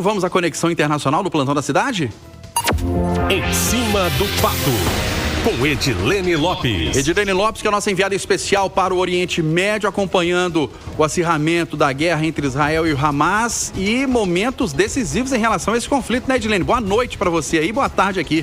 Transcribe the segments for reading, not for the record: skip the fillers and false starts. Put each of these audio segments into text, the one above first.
Vamos à conexão internacional do Plantão da Cidade? Em cima do fato, com Edilene Lopes. Edilene Lopes, que é a nossa enviada especial para o Oriente Médio, acompanhando o acirramento da guerra entre Israel e o Hamas e momentos decisivos em relação a esse conflito, né, Edilene? Boa noite para você aí, boa tarde aqui.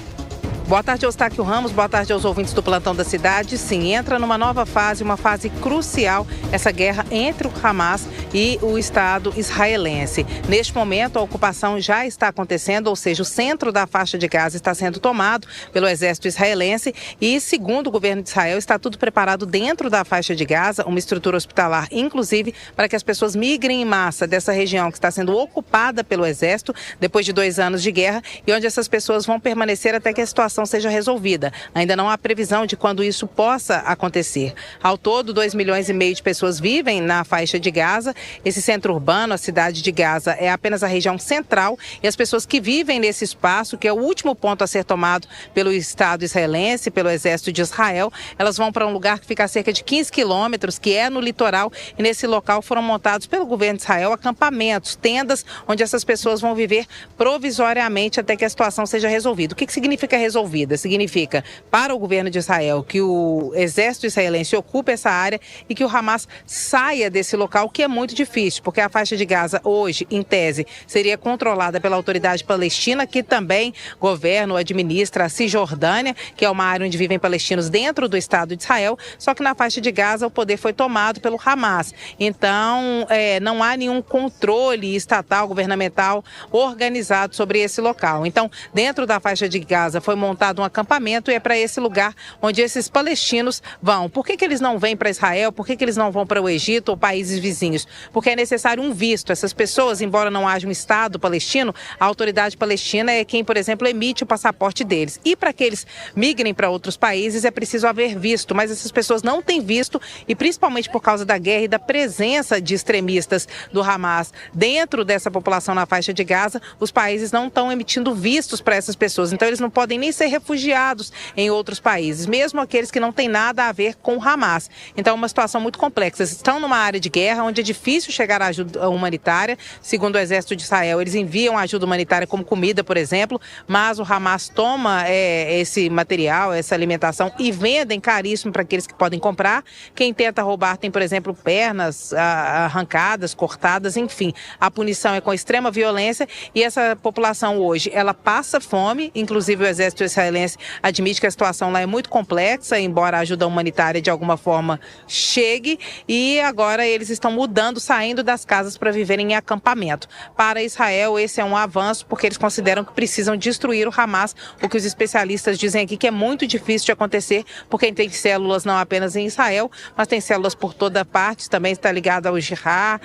Boa tarde, Eustáquio Ramos, boa tarde aos ouvintes do Plantão da Cidade. Sim, entra numa nova fase, uma fase crucial, essa guerra entre o Hamas e o Estado israelense. Neste momento, a ocupação já está acontecendo, ou seja, o centro da faixa de Gaza está sendo tomado pelo exército israelense e, segundo o governo de Israel, está tudo preparado dentro da faixa de Gaza, uma estrutura hospitalar, inclusive, para que as pessoas migrem em massa dessa região que está sendo ocupada pelo exército depois de 2 anos de guerra e onde essas pessoas vão permanecer até que a situação seja resolvida. Ainda não há previsão de quando isso possa acontecer. Ao todo, 2,5 milhões de pessoas vivem na faixa de Gaza. Esse centro urbano, a cidade de Gaza, é apenas a região central e as pessoas que vivem nesse espaço, que é o último ponto a ser tomado pelo Estado israelense, pelo Exército de Israel, elas vão para um lugar que fica a cerca de 15 quilômetros, que é no litoral, e nesse local foram montados pelo governo de Israel acampamentos, tendas, onde essas pessoas vão viver provisoriamente até que a situação seja resolvida. O que significa resolvida? Significa para o governo de Israel que o exército israelense ocupe essa área e que o Hamas saia desse local, que é muito difícil, porque a faixa de Gaza hoje, em tese, seria controlada pela autoridade palestina, que também governa ou administra a Cisjordânia, que é uma área onde vivem palestinos dentro do Estado de Israel, só que na faixa de Gaza o poder foi tomado pelo Hamas. Então, não há nenhum controle estatal, governamental, organizado sobre esse local. Então, dentro da faixa de Gaza foi montado um acampamento e é para esse lugar onde esses palestinos vão. Por que eles não vêm para Israel? Por que eles não vão para o Egito ou países vizinhos? Porque é necessário um visto. Essas pessoas, embora não haja um Estado palestino, a autoridade palestina é quem, por exemplo, emite o passaporte deles. E para que eles migrem para outros países é preciso haver visto, mas essas pessoas não têm visto e principalmente por causa da guerra e da presença de extremistas do Hamas dentro dessa população na faixa de Gaza, os países não estão emitindo vistos para essas pessoas. Então eles não podem nem ser refugiados em outros países, mesmo aqueles que não têm nada a ver com o Hamas. Então é uma situação muito complexa. Eles estão numa área de guerra onde é difícil chegar à ajuda humanitária. Segundo o Exército de Israel, eles enviam ajuda humanitária como comida, por exemplo, mas o Hamas toma esse material, essa alimentação e vendem caríssimo para aqueles que podem comprar. Quem tenta roubar tem, por exemplo, pernas arrancadas, cortadas, enfim. A punição é com extrema violência e essa população hoje, ela passa fome, inclusive o Exército israelense admite que a situação lá é muito complexa, embora a ajuda humanitária de alguma forma chegue, e agora eles estão mudando, saindo das casas para viverem em acampamento. Para Israel, esse é um avanço, porque eles consideram que precisam destruir o Hamas, o que os especialistas dizem aqui que é muito difícil de acontecer, porque tem células não apenas em Israel, mas tem células por toda parte, também está ligado ao Jihad,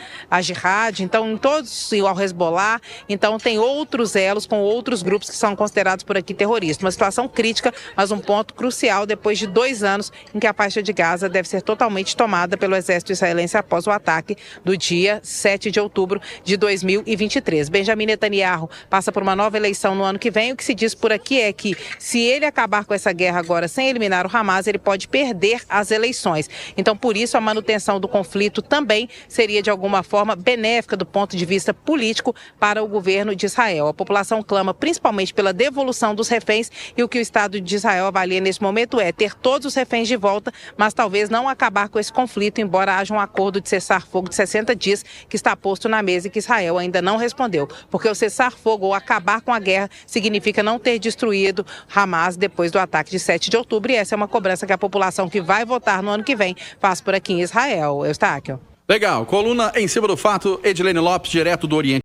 então em todos, ao Hezbollah, então tem outros elos com outros grupos que são considerados por aqui terroristas. Uma situação crítica, mas um ponto crucial depois de 2 anos em que a faixa de Gaza deve ser totalmente tomada pelo exército israelense após o ataque do dia 7 de outubro de 2023. Benjamin Netanyahu passa por uma nova eleição no ano que vem. O que se diz por aqui é que se ele acabar com essa guerra agora sem eliminar o Hamas, ele pode perder as eleições. Então, por isso, a manutenção do conflito também seria de alguma forma benéfica do ponto de vista político para o governo de Israel. A população clama principalmente pela devolução dos reféns e o que o Estado de Israel avalia nesse momento é ter todos os reféns de volta, mas talvez não acabar com esse conflito, embora haja um acordo de cessar-fogo de 60 dias que está posto na mesa e que Israel ainda não respondeu. Porque o cessar-fogo ou acabar com a guerra significa não ter destruído Hamas depois do ataque de 7 de outubro e essa é uma cobrança que a população que vai votar no ano que vem faz por aqui em Israel. Eustáquio. Legal. Coluna Em Cima do Fato, Edilene Lopes, direto do Oriente.